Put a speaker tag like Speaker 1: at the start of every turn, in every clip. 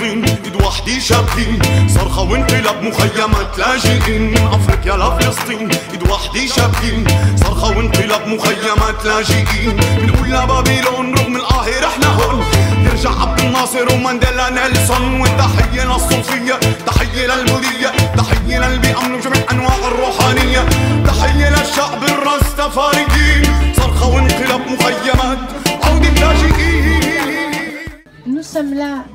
Speaker 1: فلسطين ايد وحدي شابكين صرخة وانقلاب مخيمات لاجئين من افريقيا لفلسطين ايد وحدي شابكين صرخة وانقلاب مخيمات لاجئين بنقول لبابلون رغم القاهرة احنا هون يرجع عبد الناصر ومانديلا نيلسون والتحية للصوفية تحية للبوذية تحية للبيئة وجميع انواع الروحانية تحية للشعب الرستفاريين صرخة وانقلاب مخيمات عودة لاجئين.
Speaker 2: Nous sommes là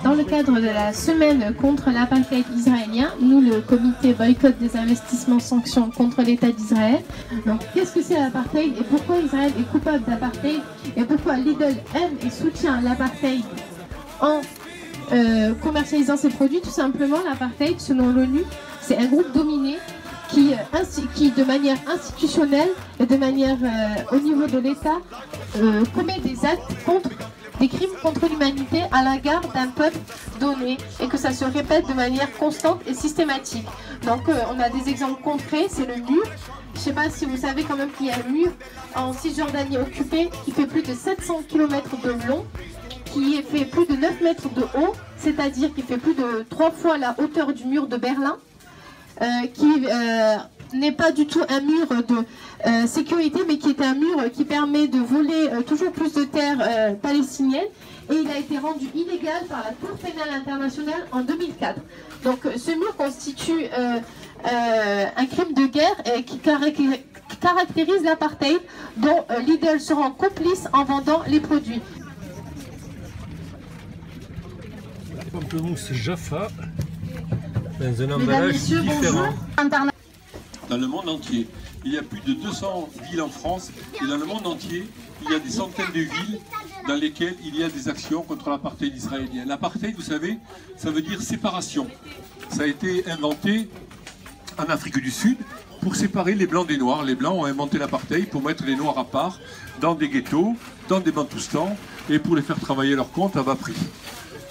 Speaker 2: dans le cadre de la semaine contre l'apartheid israélien, nous le comité boycott des investissements sanctions contre l'État d'Israël. Donc qu'est-ce que c'est l'apartheid et pourquoi Israël est coupable d'apartheid et pourquoi Lidl aime et soutient l'apartheid en commercialisant ses produits? Tout simplement, l'apartheid, selon l'ONU, c'est un groupe dominé qui de manière institutionnelle et de manière au niveau de l'État commet des actes des crimes contre l'humanité à l'égard d'un peuple donné et que ça se répète de manière constante et systématique. Donc on a des exemples concrets, c'est le mur. Je ne sais pas si vous savez quand même qu'il y a un mur en Cisjordanie occupée qui fait plus de 700 km de long, qui fait plus de 9 mètres de haut, c'est-à-dire qui fait plus de 3 fois la hauteur du mur de Berlin, qui n'est pas du tout un mur de sécurité, mais qui est un mur qui permet de voler toujours plus de terres palestiniennes. Et il a été rendu illégal par la Cour pénale internationale en 2004. Donc ce mur constitue un crime de guerre qui caractérise l'apartheid, dont Lidl se rend complice en vendant les produits.
Speaker 3: Pamplemousse Jaffa, dans un emballage différent.
Speaker 4: Dans le monde entier, il y a plus de 200 villes en France et dans le monde entier, il y a des centaines de villes dans lesquelles il y a des actions contre l'apartheid israélien. L'apartheid, vous savez, ça veut dire séparation. Ça a été inventé en Afrique du Sud pour séparer les blancs des noirs. Les blancs ont inventé l'apartheid pour mettre les noirs à part dans des ghettos, dans des bantoustans et pour les faire travailler leur compte à bas prix.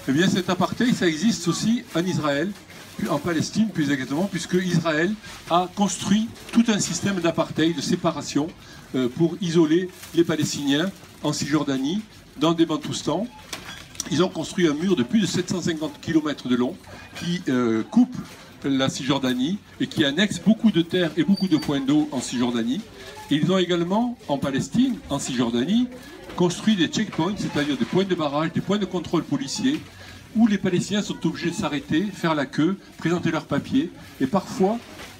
Speaker 4: Eh bien cet apartheid, ça existe aussi en Israël, en Palestine plus exactement, puisque Israël a construit tout un système d'apartheid, de séparation, pour isoler les Palestiniens en Cisjordanie, dans des bantoustans. Ils ont construit un mur de plus de 750 km de long qui coupe la Cisjordanie et qui annexe beaucoup de terres et beaucoup de points d'eau en Cisjordanie. Et ils ont également, en Palestine, en Cisjordanie, construit des checkpoints, c'est-à-dire des points de barrage, des points de contrôle policiers, où les Palestiniens sont obligés de s'arrêter, faire la queue, présenter leurs papiers, et parfois,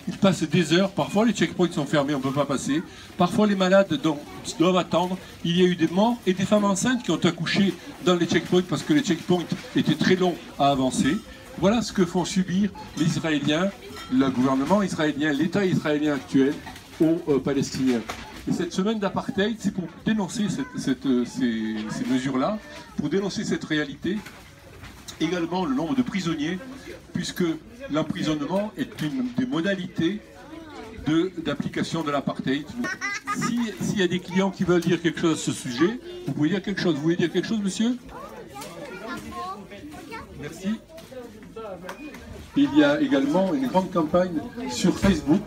Speaker 4: ils passent des heures, parfois les checkpoints sont fermés, on ne peut pas passer, parfois les malades doivent attendre. Il y a eu des morts et des femmes enceintes qui ont accouché dans les checkpoints parce que les checkpoints étaient très longs à avancer. Voilà ce que font subir les Israéliens, le gouvernement israélien, l'État israélien actuel aux Palestiniens. Et cette semaine d'apartheid, c'est pour dénoncer ces mesures-là, pour dénoncer cette réalité. Également le nombre de prisonniers, puisque l'emprisonnement est une des modalités d'application de l'apartheid. S'il y a des clients qui veulent dire quelque chose à ce sujet, vous pouvez dire quelque chose. Vous voulez dire quelque chose, monsieur? Merci. Il y a également une grande campagne sur Facebook.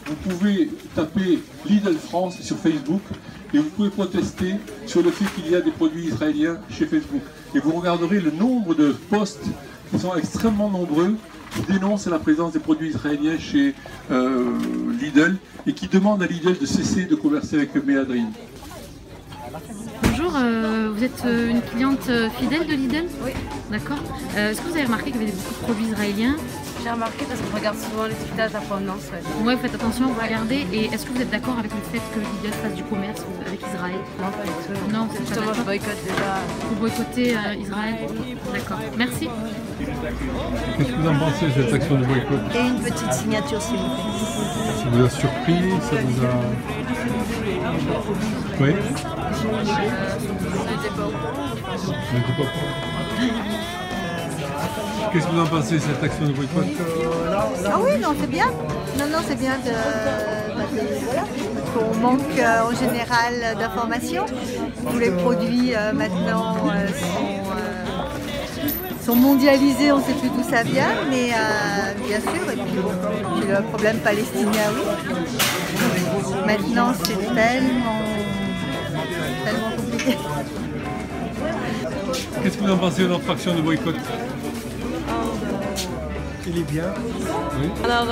Speaker 4: Vous pouvez taper Lidl France sur Facebook et vous pouvez protester sur le fait qu'il y a des produits israéliens chez Facebook. Et vous regarderez le nombre de posts qui sont extrêmement nombreux, qui dénoncent la présence des produits israéliens chez Lidl et qui demandent à Lidl de cesser de commercer avec Méadrine.
Speaker 5: Bonjour, vous êtes une cliente fidèle de Lidl?
Speaker 6: Oui.
Speaker 5: D'accord. Est-ce que vous avez remarqué qu'il y avait beaucoup de produits israéliens?
Speaker 6: J'ai remarqué parce qu'on regarde souvent l'étiquetage à provenance.
Speaker 5: Ouais, faites attention, vous regardez. Et est-ce que vous êtes d'accord avec le fait que Lidl fasse du commerce avec Israël?
Speaker 6: Non, pas du tout.
Speaker 5: Non, c'est
Speaker 6: justement, je boycotte déjà.
Speaker 5: Vous boycottez Israël? D'accord. Merci.
Speaker 3: Qu'est-ce que vous en pensez de cette action de boycott?
Speaker 6: Et une petite signature, s'il vous plaît.
Speaker 3: Ça vous a surpris? Ça vous a... Oui?
Speaker 6: On n'était pas au courant.
Speaker 3: On n'était pas au courant. Qu'est-ce que vous en pensez de cette action de boycott?
Speaker 7: Ah oui, non, c'est bien. Non, non, c'est bien qu'on manque en général d'informations. Tous les produits maintenant sont mondialisés, on ne sait plus d'où ça vient, mais bien sûr, et puis bon, le problème palestinien, oui. Maintenant, c'est tellement compliqué.
Speaker 3: Qu'est-ce que vous en pensez de notre action de boycott?
Speaker 8: Il est bien.
Speaker 3: Oui.
Speaker 9: Alors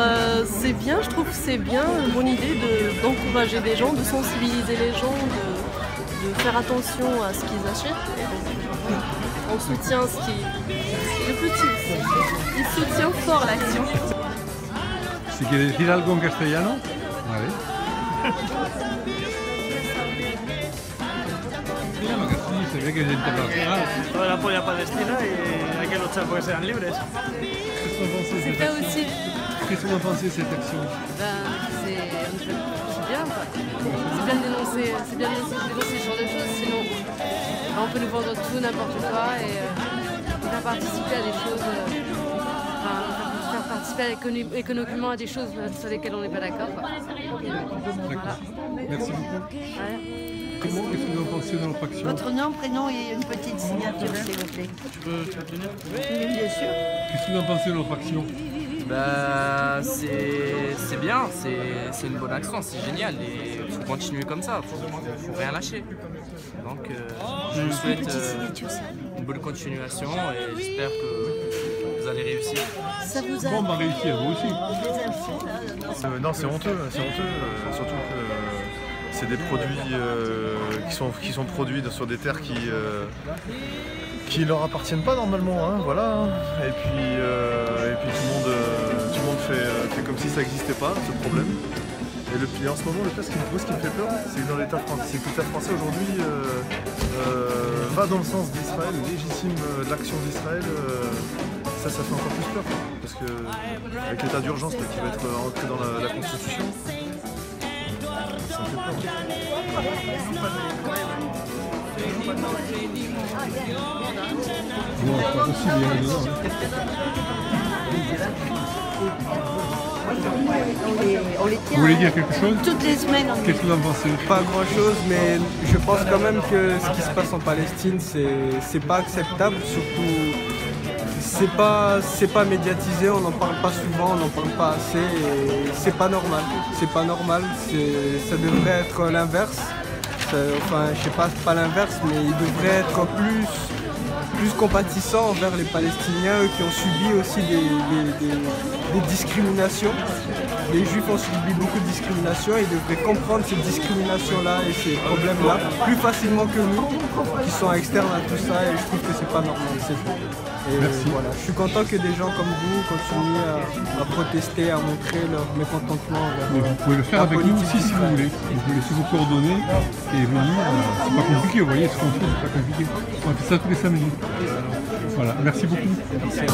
Speaker 9: c'est bien, je trouve que c'est bien, une bonne idée d'encourager des gens, de sensibiliser les gens, de faire attention à ce qu'ils achètent. Et donc, on soutient ce qui est le petit. Il soutient fort l'action.
Speaker 3: Si quiere decir algo en castellano, vale. Se ve que es internacional.
Speaker 8: Todo el apoyo a Palestina y hay que luchar porque sean libres.
Speaker 9: C'est ça aussi.
Speaker 3: Qu'est-ce que vous en pensez de cette action?
Speaker 9: C'est bien, quoi. C'est bien de dénoncer ce genre de choses, sinon on peut nous vendre tout, n'importe quoi et faire participer à des choses, faire participer économiquement à des choses sur lesquelles on n'est pas d'accord.
Speaker 3: D'accord. Merci beaucoup.
Speaker 9: Ouais.
Speaker 3: Qu'est-ce que vous en pensez de notre action?
Speaker 6: Votre nom, prénom et une petite signature, s'il vous plaît.
Speaker 3: Tu peux tenir?
Speaker 6: Oui, bien sûr.
Speaker 3: Qu'est-ce que vous en pensez de notre action?
Speaker 10: Bah, c'est bien, c'est une bonne action, c'est génial et il faut continuer comme ça, faut rien lâcher. Donc je vous souhaite une bonne continuation et j'espère que vous allez réussir.
Speaker 6: Ça vous a...
Speaker 3: Bon, on va réussir, vous aussi.
Speaker 11: Non, c'est honteux, surtout que c'est des produits qui sont produits sur des terres qui leur appartiennent pas normalement, hein, voilà. Hein. Et puis tout le monde fait comme si ça n'existait pas, ce problème. Et en ce moment, ce qui me fait peur, c'est que l'État français aujourd'hui va dans le sens d'Israël, légitime l'action d'Israël. Ça fait encore plus peur, quoi. Parce que avec l'état d'urgence qui va être entré dans la Constitution, ça me fait peur.
Speaker 3: Non, c'est pas possible, il y en a dedans.
Speaker 6: On les tient.
Speaker 3: Vous voulez dire quelque chose?
Speaker 6: Toutes les semaines.
Speaker 3: Qu'est-ce que vous en pensez?
Speaker 8: Pas grand chose, mais je pense quand même que ce qui se passe en Palestine, c'est pas acceptable, surtout c'est pas médiatisé, on n'en parle pas souvent, on n'en parle pas assez et c'est pas normal. C'est pas normal, ça devrait être l'inverse. Enfin, je sais pas l'inverse, mais il devrait être plus compatissant envers les Palestiniens, eux qui ont subi aussi des discriminations. Les Juifs ont subi beaucoup de discriminations, ils devraient comprendre ces discriminations-là et ces problèmes-là plus facilement que nous, qui sont externes à tout ça, et je trouve que c'est pas normal. Et
Speaker 3: merci.
Speaker 8: Voilà, je suis content que des gens comme vous continuent à protester, à montrer leur mécontentement envers.
Speaker 3: Vous pouvez le faire avec nous aussi si vous voulez. Vous pouvez laisser vos coordonnées et venir. C'est pas compliqué, vous voyez ce qu'on fait, c'est pas compliqué. On fait ça tous les samedis. Voilà, merci beaucoup.
Speaker 8: Merci.